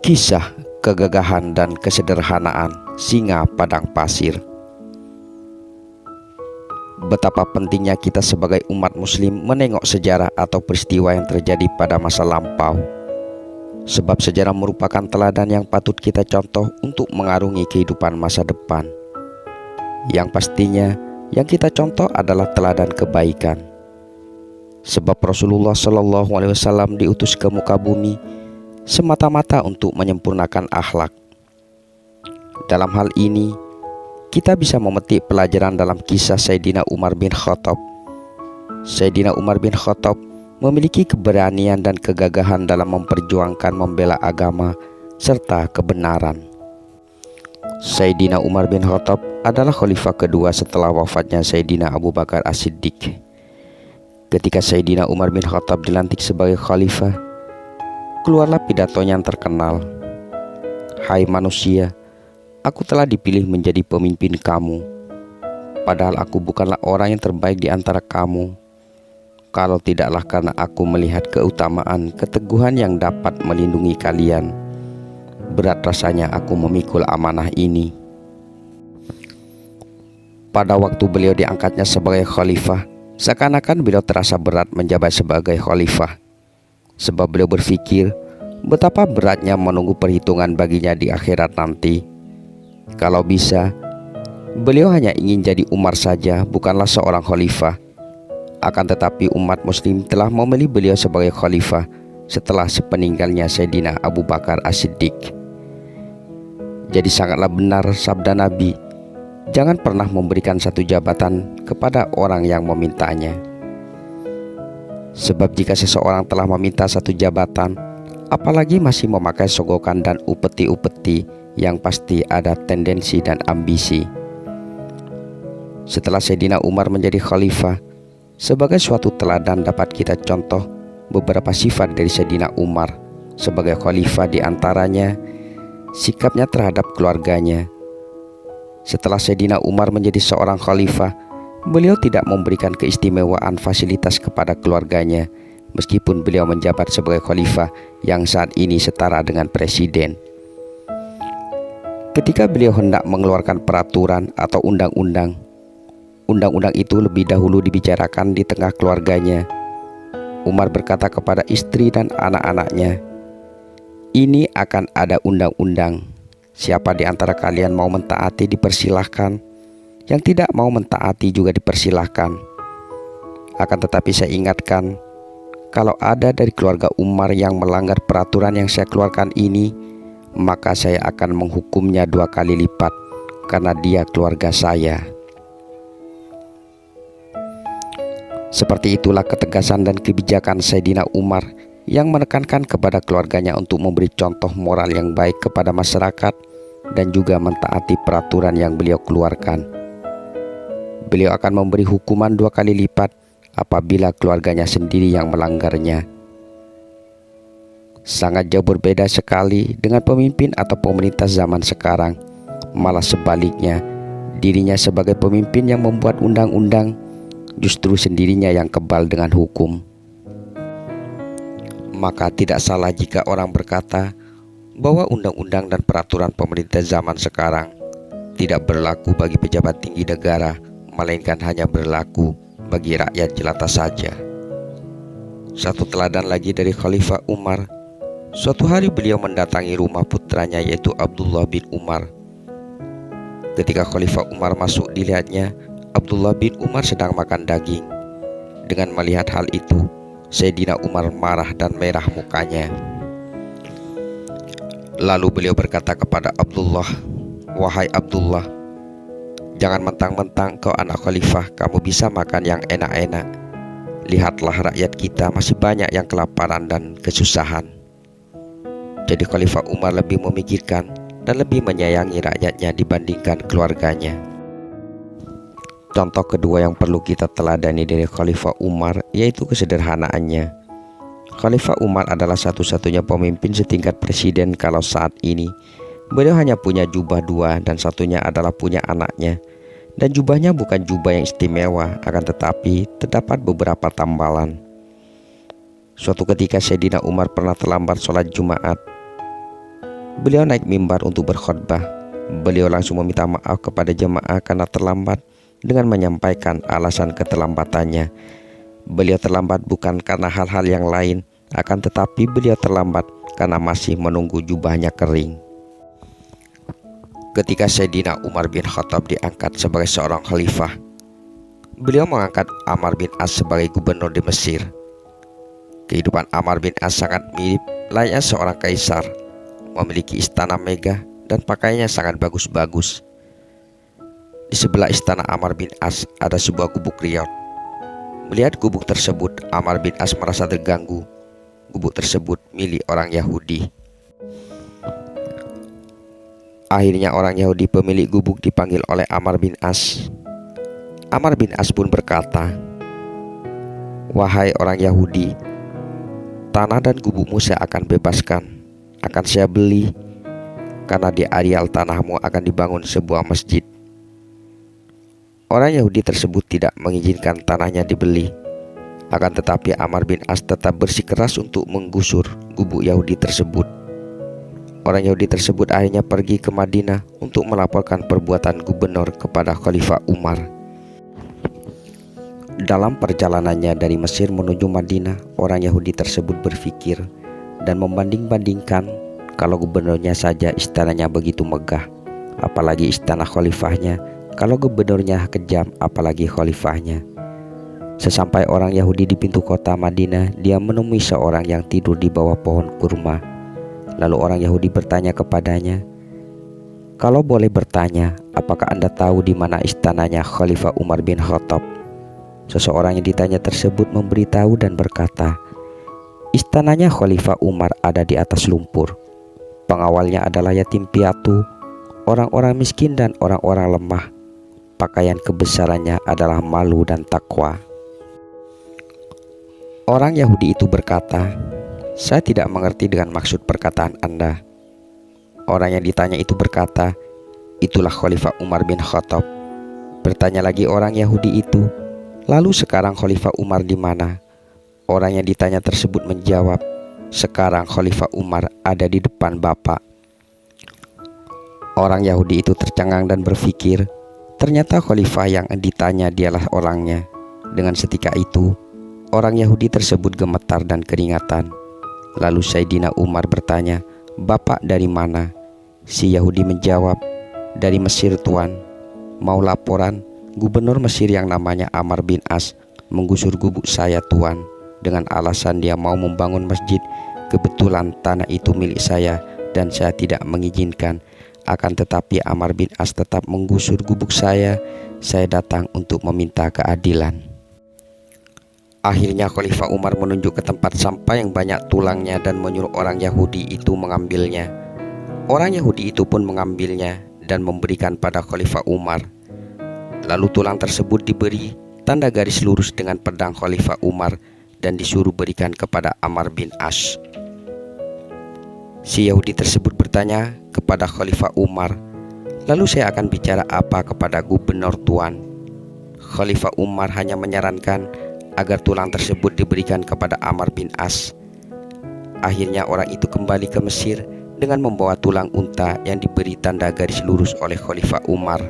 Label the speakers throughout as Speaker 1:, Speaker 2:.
Speaker 1: Kisah kegagahan dan kesederhanaan singa padang pasir. Betapa pentingnya kita sebagai umat muslim menengok sejarah atau peristiwa yang terjadi pada masa lampau. Sebab sejarah merupakan teladan yang patut kita contoh untuk mengarungi kehidupan masa depan. Yang pastinya yang kita contoh adalah teladan kebaikan. Sebab Rasulullah SAW diutus ke muka bumi semata-mata untuk menyempurnakan akhlak. Dalam hal ini, kita bisa memetik pelajaran dalam kisah Sayyidina Umar bin Khattab. Sayyidina Umar bin Khattab memiliki keberanian dan kegagahan dalam memperjuangkan membela agama serta kebenaran. Sayyidina Umar bin Khattab adalah khalifah kedua setelah wafatnya Sayyidina Abu Bakar As-Siddiq. Ketika Sayyidina Umar bin Khattab dilantik sebagai khalifah, keluarlah pidatonya yang terkenal. "Hai manusia, aku telah dipilih menjadi pemimpin kamu. Padahal aku bukanlah orang yang terbaik di antara kamu. Kalau tidaklah karena aku melihat keutamaan keteguhan yang dapat melindungi kalian, berat rasanya aku memikul amanah ini." Pada waktu beliau diangkatnya sebagai khalifah, seakan-akan beliau terasa berat menjabat sebagai khalifah. Sebab beliau berpikir betapa beratnya menunggu perhitungan baginya di akhirat nanti. Kalau bisa, beliau hanya ingin jadi Umar saja, bukanlah seorang khalifah. Akan tetapi umat muslim telah memilih beliau sebagai khalifah setelah sepeninggalnya Sayyidina Abu Bakar As-Siddiq. Jadi sangatlah benar sabda Nabi, jangan pernah memberikan satu jabatan kepada orang yang memintanya. Sebab jika seseorang telah meminta satu jabatan, apalagi masih memakai sogokan dan upeti-upeti, yang pasti ada tendensi dan ambisi. Setelah Sayyidina Umar menjadi khalifah, sebagai suatu teladan dapat kita contoh beberapa sifat dari Sayyidina Umar sebagai khalifah, diantaranya sikapnya terhadap keluarganya. Setelah Sayyidina Umar menjadi seorang khalifah, beliau tidak memberikan keistimewaan fasilitas kepada keluarganya, meskipun beliau menjabat sebagai khalifah yang saat ini setara dengan presiden. Ketika beliau hendak mengeluarkan peraturan atau undang-undang itu lebih dahulu dibicarakan di tengah keluarganya. Umar berkata kepada istri dan anak-anaknya, "Ini akan ada undang-undang. Siapa di antara kalian mau mentaati dipersilahkan, yang tidak mau mentaati juga dipersilahkan. Akan tetapi saya ingatkan, kalau ada dari keluarga Umar yang melanggar peraturan yang saya keluarkan ini, maka saya akan menghukumnya 2 kali lipat, karena dia keluarga saya." Seperti itulah ketegasan dan kebijakan Sayyidina Umar yang menekankan kepada keluarganya untuk memberi contoh moral yang baik kepada masyarakat dan juga mentaati peraturan yang beliau keluarkan. Beliau akan memberi hukuman 2 kali lipat apabila keluarganya sendiri yang melanggarnya. Sangat jauh berbeda sekali dengan pemimpin atau pemerintah zaman sekarang. Malah sebaliknya, dirinya sebagai pemimpin yang membuat undang-undang, justru sendirinya yang kebal dengan hukum. Maka tidak salah jika orang berkata bahwa undang-undang dan peraturan pemerintah zaman sekarang tidak berlaku bagi pejabat tinggi negara, melainkan hanya berlaku bagi rakyat jelata saja. Satu teladan lagi dari Khalifah Umar. Suatu hari beliau mendatangi rumah putranya, yaitu Abdullah bin Umar. Ketika Khalifah Umar masuk, dilihatnya Abdullah bin Umar sedang makan daging. Dengan melihat hal itu, Sayyidina Umar marah dan merah mukanya. Lalu beliau berkata kepada Abdullah, "Wahai Abdullah, jangan mentang-mentang kau anak khalifah kamu bisa makan yang enak-enak. Lihatlah rakyat kita masih banyak yang kelaparan dan kesusahan." Jadi Khalifah Umar lebih memikirkan dan lebih menyayangi rakyatnya dibandingkan keluarganya. Contoh kedua yang perlu kita teladani dari Khalifah Umar yaitu kesederhanaannya. Khalifah Umar adalah satu-satunya pemimpin setingkat presiden kalau saat ini. Beliau hanya punya jubah 2 dan satunya adalah punya anaknya. Dan jubahnya bukan jubah yang istimewa, akan tetapi terdapat beberapa tambalan. Suatu ketika Sayyidina Umar pernah terlambat sholat Jumat. Beliau naik mimbar untuk berkhutbah. Beliau langsung meminta maaf kepada jemaah karena terlambat dengan menyampaikan alasan keterlambatannya. Beliau terlambat bukan karena hal-hal yang lain, akan tetapi beliau terlambat karena masih menunggu jubahnya kering. Ketika Sayyidina Umar bin Khattab diangkat sebagai seorang khalifah, beliau mengangkat Amr bin As sebagai gubernur di Mesir. Kehidupan Amr bin As sangat mirip layaknya seorang kaisar, memiliki istana megah dan pakaiannya sangat bagus-bagus. Di sebelah istana Amr bin As ada sebuah gubuk riot. Melihat gubuk tersebut, Amr bin As merasa terganggu. Gubuk tersebut milik orang Yahudi. Akhirnya orang Yahudi pemilik gubuk dipanggil oleh Amr bin As. Amr bin As pun berkata, "Wahai orang Yahudi, tanah dan gubukmu saya akan bebaskan, akan saya beli, karena di areal tanahmu akan dibangun sebuah masjid." Orang Yahudi tersebut tidak mengizinkan tanahnya dibeli. Akan tetapi Amr bin As tetap bersikeras untuk menggusur gubuk Yahudi tersebut. Orang Yahudi tersebut akhirnya pergi ke Madinah untuk melaporkan perbuatan gubernur kepada Khalifah Umar. Dalam perjalanannya dari Mesir menuju Madinah, orang Yahudi tersebut berpikir dan membanding-bandingkan, kalau gubernurnya saja istananya begitu megah, apalagi istana khalifahnya. Kalau gubernurnya kejam, apalagi khalifahnya. Sesampai orang Yahudi di pintu kota Madinah, dia menemui seorang yang tidur di bawah pohon kurma. Lalu orang Yahudi bertanya kepadanya, "Kalau boleh bertanya, apakah Anda tahu di mana istananya Khalifah Umar bin Khattab?" Seseorang yang ditanya tersebut memberitahu dan berkata, "Istananya Khalifah Umar ada di atas lumpur. Pengawalnya adalah yatim piatu, orang-orang miskin dan orang-orang lemah. Pakaian kebesarannya adalah malu dan takwa." Orang Yahudi itu berkata, "Saya tidak mengerti dengan maksud perkataan Anda." Orang yang ditanya itu berkata, "Itulah Khalifah Umar bin Khattab." Bertanya lagi orang Yahudi itu, "Lalu sekarang Khalifah Umar di mana?" Orang yang ditanya tersebut menjawab, "Sekarang Khalifah Umar ada di depan Bapak." Orang Yahudi itu tercengang dan berpikir, ternyata khalifah yang ditanya dialah orangnya. Dengan setika itu, orang Yahudi tersebut gemetar dan keringatan. Lalu Sayyidina Umar bertanya, "Bapak dari mana?" Si Yahudi menjawab, "Dari Mesir, Tuan. Mau laporan, gubernur Mesir yang namanya Amr bin As menggusur gubuk saya, Tuan, dengan alasan dia mau membangun masjid. Kebetulan tanah itu milik saya dan saya tidak mengizinkan. Akan tetapi Amr bin As tetap menggusur gubuk saya. Saya datang untuk meminta keadilan." Akhirnya Khalifah Umar menunjuk ke tempat sampah yang banyak tulangnya dan menyuruh orang Yahudi itu mengambilnya. Orang Yahudi itu pun mengambilnya dan memberikan pada Khalifah Umar. Lalu tulang tersebut diberi tanda garis lurus dengan pedang Khalifah Umar dan disuruh berikan kepada Amr bin As. Si Yahudi tersebut bertanya kepada Khalifah Umar, "Lalu saya akan bicara apa kepada gubernur, Tuan?" Khalifah Umar hanya menyarankan agar tulang tersebut diberikan kepada Amr bin As. Akhirnya orang itu kembali ke Mesir dengan membawa tulang unta yang diberi tanda garis lurus oleh Khalifah Umar.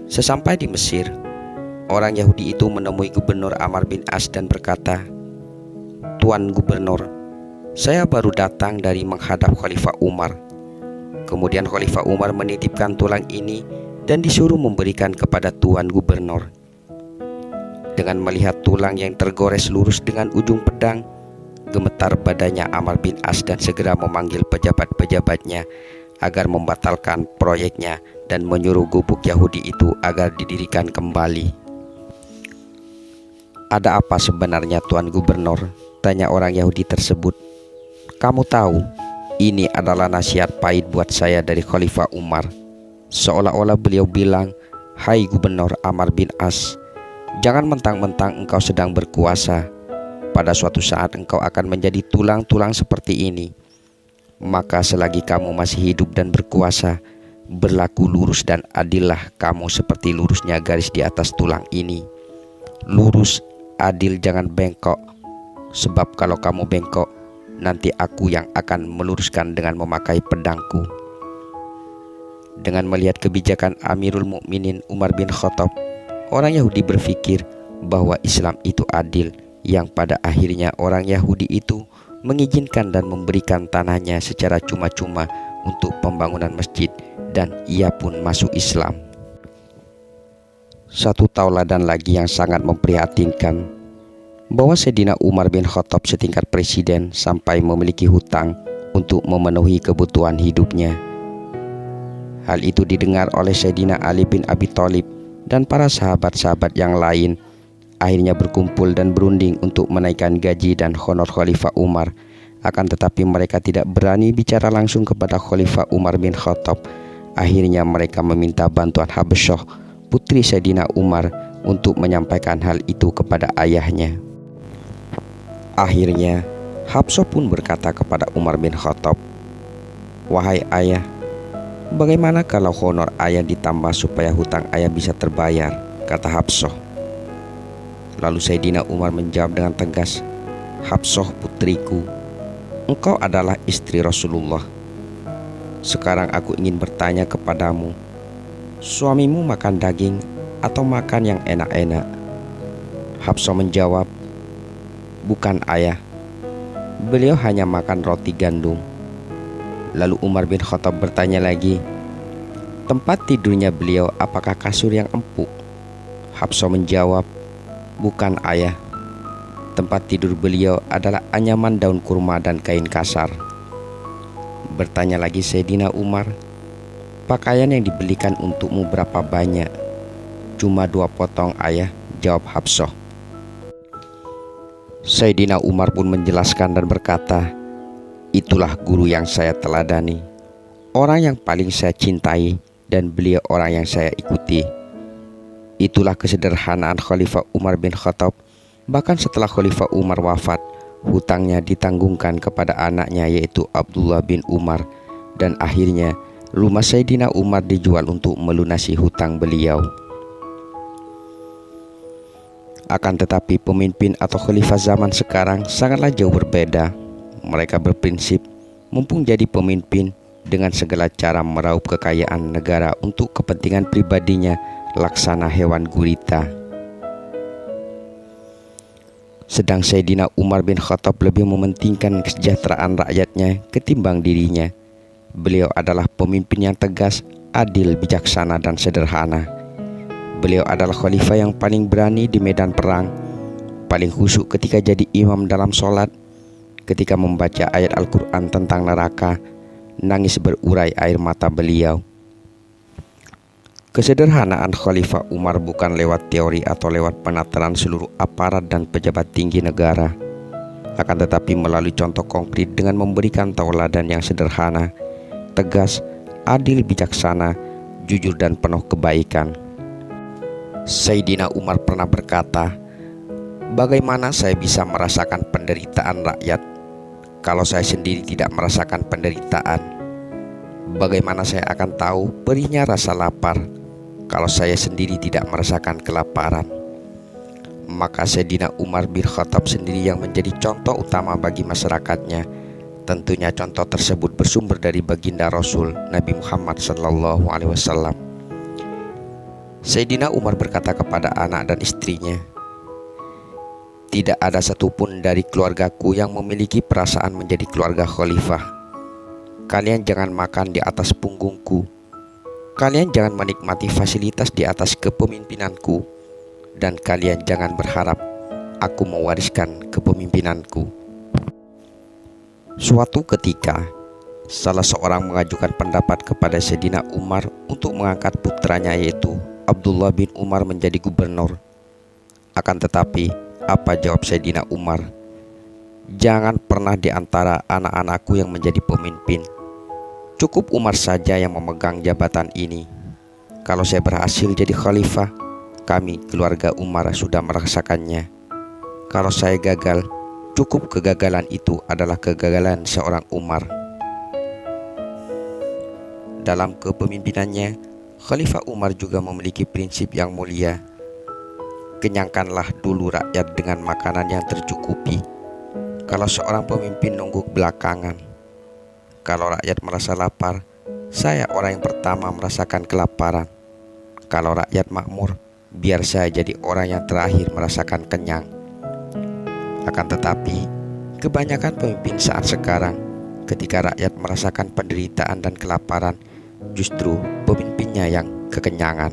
Speaker 1: Sesampai di Mesir, orang Yahudi itu menemui gubernur Amr bin As dan berkata, "Tuan Gubernur, saya baru datang dari menghadap Khalifah Umar." Kemudian Khalifah Umar menitipkan tulang ini dan disuruh memberikan kepada Tuan Gubernur. Dengan melihat tulang yang tergores lurus dengan ujung pedang, gemetar badannya Amr bin As dan segera memanggil pejabat-pejabatnya agar membatalkan proyeknya dan menyuruh gubuk Yahudi itu agar didirikan kembali. "Ada apa sebenarnya, Tuan Gubernur?" tanya orang Yahudi tersebut. "Kamu tahu, ini adalah nasihat pahit buat saya dari Khalifah Umar." Seolah-olah beliau bilang, "Hai Gubernur Amr bin As, jangan mentang-mentang engkau sedang berkuasa. Pada suatu saat engkau akan menjadi tulang-tulang seperti ini. Maka selagi kamu masih hidup dan berkuasa, berlaku lurus dan adillah kamu seperti lurusnya garis di atas tulang ini. Lurus, adil, jangan bengkok. Sebab kalau kamu bengkok, nanti aku yang akan meluruskan dengan memakai pedangku. Dengan melihat kebijakan Amirul Mukminin Umar bin Khattab, orang Yahudi berpikir bahwa Islam itu adil, yang pada akhirnya orang Yahudi itu mengizinkan dan memberikan tanahnya secara cuma-cuma untuk pembangunan masjid, dan ia pun masuk Islam. Satu tauladan lagi yang sangat memprihatinkan, bahwa Sayyidina Umar bin Khattab setingkat presiden sampai memiliki hutang untuk memenuhi kebutuhan hidupnya. Hal itu didengar oleh Sayyidina Ali bin Abi Thalib dan para sahabat-sahabat yang lain, akhirnya berkumpul dan berunding untuk menaikkan gaji dan honor Khalifah Umar. Akan tetapi mereka tidak berani bicara langsung kepada Khalifah Umar bin Khattab. Akhirnya mereka meminta bantuan Habsyah, putri Sayyidina Umar, untuk menyampaikan hal itu kepada ayahnya. Akhirnya Habsyah pun berkata kepada Umar bin Khattab, "Wahai ayah, bagaimana kalau honor ayah ditambah supaya hutang ayah bisa terbayar?" kata Habsyah. Lalu Sayyidina Umar menjawab dengan tegas, "Habsyah putriku, engkau adalah istri Rasulullah. Sekarang aku ingin bertanya kepadamu, suamimu makan daging atau makan yang enak-enak?" Habsyah menjawab, "Bukan ayah, beliau hanya makan roti gandum." Lalu Umar bin Khattab bertanya lagi, "Tempat tidurnya beliau apakah kasur yang empuk?" Habsyah menjawab, "Bukan ayah, tempat tidur beliau adalah anyaman daun kurma dan kain kasar." Bertanya lagi Sayyidina Umar, "Pakaian yang dibelikan untukmu berapa banyak?" "Cuma 2 potong ayah," jawab Habsyah. Sayyidina Umar pun menjelaskan dan berkata, "Itulah guru yang saya teladani, orang yang paling saya cintai, dan beliau orang yang saya ikuti. Itulah kesederhanaan Khalifah Umar bin Khattab. Bahkan setelah Khalifah Umar wafat, hutangnya ditanggungkan kepada anaknya yaitu Abdullah bin Umar, dan akhirnya rumah Sayyidina Umar dijual untuk melunasi hutang beliau." Akan tetapi pemimpin atau khalifah zaman sekarang sangatlah jauh berbeda. Mereka berprinsip mumpung jadi pemimpin, dengan segala cara meraup kekayaan negara untuk kepentingan pribadinya, laksana hewan gurita. Sedang Sayyidina Umar bin Khattab lebih mementingkan kesejahteraan rakyatnya ketimbang dirinya. Beliau adalah pemimpin yang tegas, adil, bijaksana, dan sederhana. Beliau adalah khalifah yang paling berani di medan perang, paling khusyuk ketika jadi imam dalam sholat, ketika membaca ayat Al-Quran tentang neraka, nangis berurai air mata beliau. Kesederhanaan Khalifah Umar bukan lewat teori atau lewat penataran seluruh aparat dan pejabat tinggi negara, akan tetapi melalui contoh konkret dengan memberikan tauladan yang sederhana, tegas, adil, bijaksana, jujur, dan penuh kebaikan. Sayyidina Umar pernah berkata, "Bagaimana saya bisa merasakan penderitaan rakyat kalau saya sendiri tidak merasakan penderitaan? Bagaimana saya akan tahu perihnya rasa lapar kalau saya sendiri tidak merasakan kelaparan?" Maka Sayyidina Umar bin Khattab sendiri yang menjadi contoh utama bagi masyarakatnya. Tentunya contoh tersebut bersumber dari baginda Rasul Nabi Muhammad SAW. Sayyidina Umar berkata kepada anak dan istrinya, "Tidak ada satupun dari keluargaku yang memiliki perasaan menjadi keluarga khalifah. Kalian jangan makan di atas punggungku. Kalian jangan menikmati fasilitas di atas kepemimpinanku. Dan kalian jangan berharap aku mewariskan kepemimpinanku." Suatu ketika, salah seorang mengajukan pendapat kepada Sayyidina Umar untuk mengangkat putranya yaitu Abdullah bin Umar menjadi gubernur. Akan tetapi, apa jawab Sayyidina Umar? "Jangan pernah di antara anak-anakku yang menjadi pemimpin. Cukup Umar saja yang memegang jabatan ini. Kalau saya berhasil jadi khalifah, kami keluarga Umar sudah merasakannya. Kalau saya gagal, cukup kegagalan itu adalah kegagalan seorang Umar." Dalam kepemimpinannya, Khalifah Umar juga memiliki prinsip yang mulia. Kenyangkanlah dulu rakyat dengan makanan yang tercukupi, Kalau seorang pemimpin nunggu belakangan, kalau rakyat merasa lapar, saya orang yang pertama merasakan kelaparan. Kalau rakyat makmur, biar saya jadi orang yang terakhir merasakan kenyang. Akan tetapi, kebanyakan pemimpin saat sekarang, ketika rakyat merasakan penderitaan dan kelaparan, justru pemimpinnya yang kekenyangan.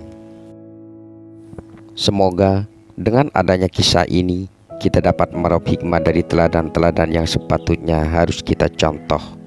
Speaker 1: Semoga dengan adanya kisah ini, kita dapat meraup hikmah dari teladan-teladan yang sepatutnya harus kita contoh.